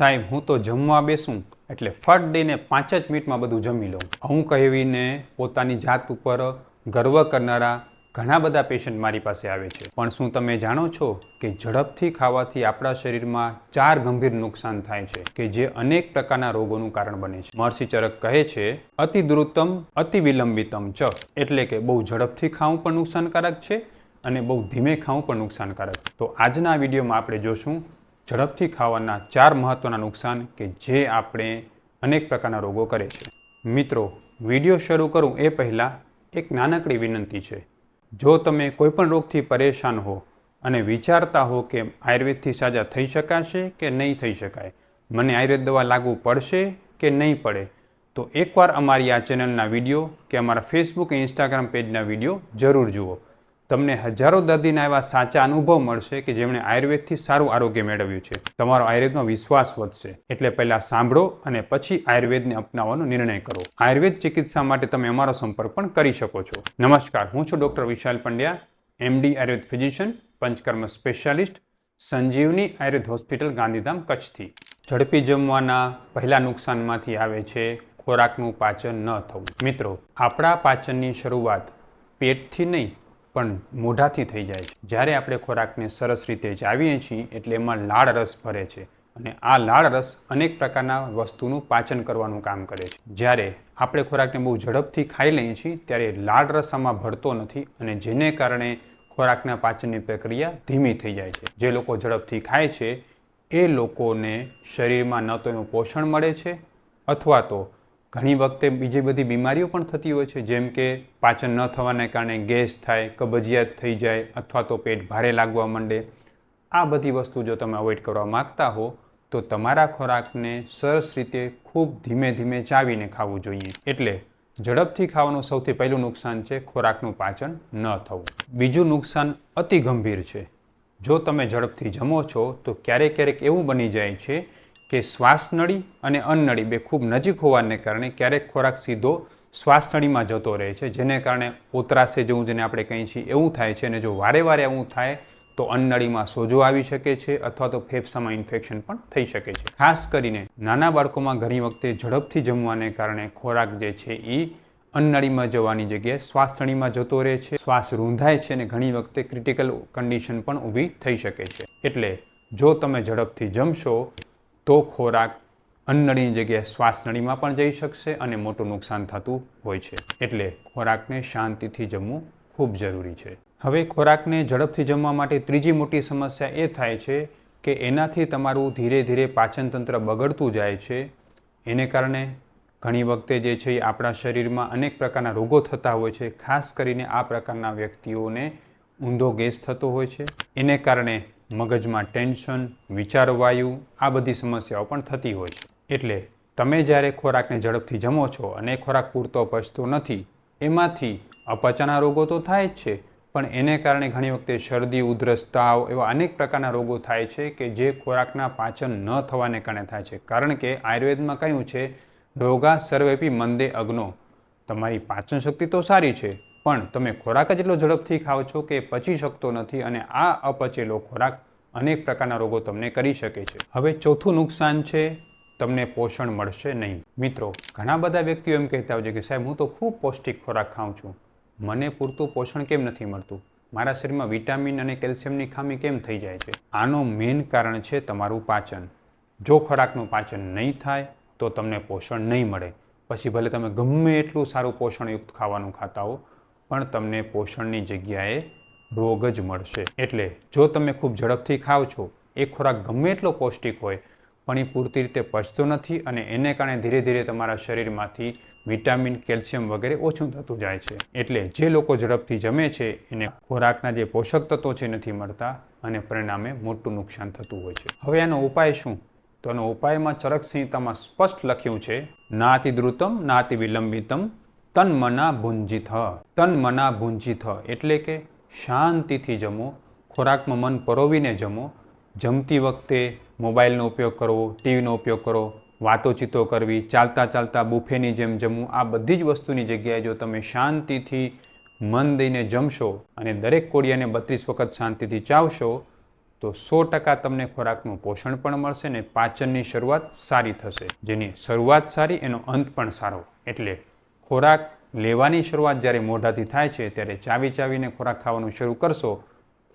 સાહેબ હું તો જમવા બેસું એટલે ફટ દઈને 5 જ મિનિટમાં બધું જમી લઉં. હું કહેવીને પોતાની જાત ઉપર ગર્વ કરનારા ઘણા બધા પેશન્ટ મારી પાસે આવે છે. પણ શું તમે જાણો છો કે ઝડપથી ખાવાથી આપણા શરીરમાં 4 ગંભીર નુકસાન થાય છે કે જે અનેક પ્રકારના રોગોનું કારણ બને છે. મહર્ષિ ચરક કહે છે અતિ દ્રુતમ અતિ વિલંબિતમ ચ, એટલે કે બહુ ઝડપથી ખાવું પણ નુકસાનકારક છે અને બહુ ધીમે ખાવું પણ નુકસાનકારક. તો આજના વિડીયોમાં આપણે જોશું ઝડપથી ખાવાના 4 મહત્વના નુકસાન કે જે આપણે અનેક પ્રકારના રોગો કરે છે. મિત્રો, વિડીયો શરૂ કરું એ પહેલાં એક નાનકડી વિનંતી છે. જો તમે કોઈપણ રોગથી પરેશાન હો અને વિચારતા હો કે આયુર્વેદથી સાજા થઈ શકાશે કે નહીં થઈ શકાય, મને આયુર્વેદ દવા લાગુ પડશે કે નહીં પડે, તો એકવાર અમારી આ ચેનલના વિડીયો કે અમારા ફેસબુક અને ઇન્સ્ટાગ્રામ પેજના વિડીયો જરૂર જુઓ. તમને હજારો દર્દીના એવા સાચા અનુભવ મળશે કે જેમણે આયુર્વેદથી સારું આરોગ્ય મેળવ્યું છે. તમારો આયુર્વેદનો વિશ્વાસ વધશે. એટલે પહેલાં સાંભળો અને પછી આયુર્વેદને અપનાવવાનો નિર્ણય કરો. આયુર્વેદ ચિકિત્સા માટે તમે અમારો સંપર્ક પણ કરી શકો છો. નમસ્કાર, હું છું doctor Vishal Pandya, MD Ayurveda physician, Panchakarma specialist, Sanjivani Ayurveda hospital, Gandhidham, કચ્છથી. ઝડપી જમવાના પહેલા નુકસાનમાંથી આવે છે ખોરાકનું પાચન ન થવું. મિત્રો, આપણા પાચનની શરૂઆત પેટથી નહીં પણ મોઢાથી થઈ જાય છે. જ્યારે આપણે ખોરાકને સરસ રીતે ચાવીએ છીએ એટલે એમાં લાળ રસ ભરે છે અને આ લાળ રસ અનેક પ્રકારના વસ્તુનું પાચન કરવાનું કામ કરે છે. જ્યારે આપણે ખોરાકને બહુ ઝડપથી ખાઈ લઈએ છીએ ત્યારે લાળ રસ આમાં ભળતો નથી અને જેને કારણે ખોરાકના પાચનની પ્રક્રિયા ધીમી થઈ જાય છે. જે લોકો ઝડપથી ખાય છે એ લોકોને શરીરમાં ન તો એનું પોષણ મળે છે અથવા તો ઘણી વખતે બીજી બધી બીમારીઓ પણ થતી હોય છે, જેમ કે પાચન ન થવાને કારણે ગેસ થાય, કબજિયાત થઈ જાય અથવા તો પેટ ભારે લાગવા માંડે. આ બધી વસ્તુ જો તમે અવોઇડ કરવા માગતા હો તો તમારા ખોરાકને સરસ રીતે ખૂબ ધીમે ધીમે ચાવીને ખાવું જોઈએ. એટલે ઝડપથી ખાવાનું સૌથી પહેલું નુકસાન છે ખોરાકનું પાચન ન થવું. બીજું નુકસાન અતિ ગંભીર છે. જો તમે ઝડપથી જમો છો તો ક્યારેક ક્યારેક એવું બની જાય છે કે શ્વાસનળી અને અન્નનળી બે ખૂબ નજીક હોવાને કારણે ક્યારેક ખોરાક સીધો શ્વાસનળીમાં જતો રહે છે, જેને કારણે ઓતરાશે જેવું જેને આપણે કહીએ છીએ એવું થાય છે. અને જો વારે વારે એવું થાય તો અન્નનળીમાં સોજો આવી શકે છે અથવા તો ફેફસામાં ઇન્ફેક્શન પણ થઈ શકે છે. ખાસ કરીને નાના બાળકોમાં ઘણી વખતે ઝડપથી જમવાને કારણે ખોરાક જે છે એ અન્નનળીમાં જવાની જગ્યાએ શ્વાસનળીમાં જતો રહે છે, શ્વાસ રૂંધાય છે અને ઘણી વખતે ક્રિટિકલ કન્ડિશન પણ ઊભી થઈ શકે છે. એટલે જો તમે ઝડપથી જમશો તો ખોરાક અન્નનળીની જગ્યાએ શ્વાસનળીમાં પણ જઈ શકશે અને મોટું નુકસાન થતું હોય છે. એટલે ખોરાકને શાંતિથી જમવું ખૂબ જરૂરી છે. હવે ખોરાકને ઝડપથી જમવા માટે ત્રીજી મોટી સમસ્યા એ થાય છે કે એનાથી તમારું ધીરે ધીરે પાચનતંત્ર બગડતું જાય છે. એને કારણે ઘણી વખતે જે છે એ આપણા શરીરમાં અનેક પ્રકારના રોગો થતા હોય છે. ખાસ કરીને આ પ્રકારના વ્યક્તિઓને ઊંધો ગેસ થતો હોય છે. એને કારણે મગજમાં ટેન્શન, વિચારવાયુ, આ બધી સમસ્યાઓ પણ થતી હોય છે. એટલે તમે જ્યારે ખોરાકને ઝડપથી જમો છો અને ખોરાક પૂરતો પચતો નથી, એમાંથી અપચાના રોગો તો થાય જ છે, પણ એને કારણે ઘણી વખતે શરદી, ઉધરસ, તાવ એવા અનેક પ્રકારના રોગો થાય છે કે જે ખોરાકના પાચન ન થવાને કારણે થાય છે. કારણ કે આયુર્વેદમાં કહ્યું છે રોગા સર્વેપી મંદે અગ્નો. તમારી પાચન શક્તિ તો સારી છે પણ તમે ખોરાક જ એટલો ઝડપથી ખાઓ છો કે પચી શકતો નથી અને આ અપચેલો ખોરાક અનેક પ્રકારના રોગો તમને કરી શકે છે. હવે ચોથું નુકસાન છે તમને પોષણ મળશે નહીં. મિત્રો, ઘણા બધા વ્યક્તિઓ એમ કહેતા હોય છે કે સાહેબ હું તો ખૂબ પૌષ્ટિક ખોરાક ખાઉં છું, મને પૂરતું પોષણ કેમ નથી મળતું, મારા શરીરમાં વિટામિન અને કેલ્શિયમની ખામી કેમ થઈ જાય છે. આનું મેઇન કારણ છે તમારું પાચન. જો ખોરાકનું પાચન નહીં થાય તો તમને પોષણ નહીં મળે. પછી ભલે તમે ગમે એટલું સારું પોષણયુક્ત ખાવાનું ખાતા હો પણ તમને પોષણની જગ્યાએ રોગ જ મળશે. એટલે જો તમે ખૂબ ઝડપથી ખાઓ છો, એ ખોરાક ગમે એટલો પૌષ્ટિક હોય પણ એ પૂરતી રીતે પચતો નથી અને એને કારણે ધીરે ધીરે તમારા શરીરમાંથી વિટામિન, કેલ્શિયમ વગેરે ઓછું થતું જાય છે. એટલે જે લોકો ઝડપથી જમે છે એને ખોરાકના જે પોષક તત્વો છે નથી મળતા અને પરિણામે મોટું નુકસાન થતું હોય છે. હવે આનો ઉપાય શું? તો આનો ઉપાયમાં ચરક સંહિતામાં સ્પષ્ટ લખ્યું છે નાતિ દ્રુતમ નાતિ વિલંબિતમ તન્મના ભુંજિત. તન્મના ભુંજિત એટલે કે શાંતિથી જમો, ખોરાકમાં મન પરોવીને જમો. જમતી વખતે મોબાઈલનો ઉપયોગ કરવો, ટીવીનો ઉપયોગ કરવો, વાતોચીતો કરવી, ચાલતા ચાલતા બુફેની જેમ જમવું, આ બધી જ વસ્તુની જગ્યાએ જો તમે શાંતિથી મન દઈને જમશો અને દરેક કોડિયાને 32 વખત શાંતિથી ચાવશો તો 100% તમને ખોરાકનું પોષણ પણ મળશે ને પાચનની શરૂઆત સારી થશે. જેની શરૂઆત સારી એનો અંત પણ સારો. એટલે ખોરાક લેવાની શરૂઆત જ્યારે મોઢાથી થાય છે ત્યારે ચાવી ચાવીને ખોરાક ખાવાનું શરૂ કરશો,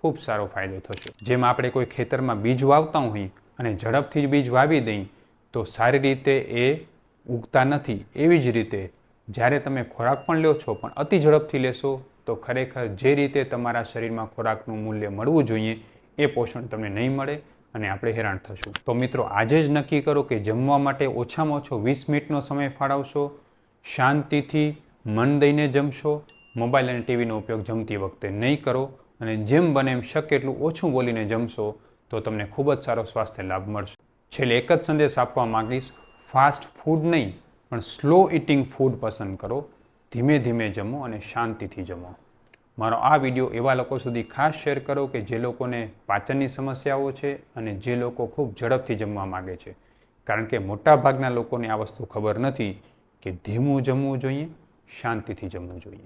ખૂબ સારો ફાયદો થશે. જેમ આપણે કોઈ ખેતરમાં બીજ વાવતા હોઈએ અને ઝડપથી જ બીજ વાવી દઈએ તો સારી રીતે એ ઉગતા નથી. એવી જ રીતે જ્યારે તમે ખોરાક પણ લો છો પણ અતિ ઝડપથી લેશો તો ખરેખર જે રીતે તમારા શરીરમાં ખોરાકનું મૂલ્ય મળવું જોઈએ એ પોષણ તમને નહીં મળે અને આપણે હેરાન થશું. તો મિત્રો આજે જ નક્કી કરો કે જમવા માટે ઓછામાં ઓછો 20 મિનિટનો સમય ફાળવશો, શાંતિથી મન દઈને જમશો, મોબાઈલ અને ટીવીનો ઉપયોગ જમતી વખતે નહીં કરો અને જેમ બને એમ શક્ય એટલું ઓછું બોલીને જમશો તો તમને ખૂબ જ સારો સ્વાસ્થ્ય લાભ મળશે. છેલ્લે એક જ સંદેશ આપવા માંગીશ, ફાસ્ટ ફૂડ નહીં પણ સ્લો ઇટિંગ ફૂડ પસંદ કરો. ધીમે ધીમે જમો અને શાંતિથી જમો. મારો આ વિડીયો એવા લોકો સુધી ખાસ શેર કરો કે જે લોકોને પાચનની સમસ્યાઓ છે અને જે લોકો ખૂબ ઝડપથી જમવા માગે છે. કારણ કે મોટાભાગના લોકોને આ વસ્તુ ખબર નથી કે ધીમું જમવું જોઈએ, શાંતિથી જમવું જોઈએ.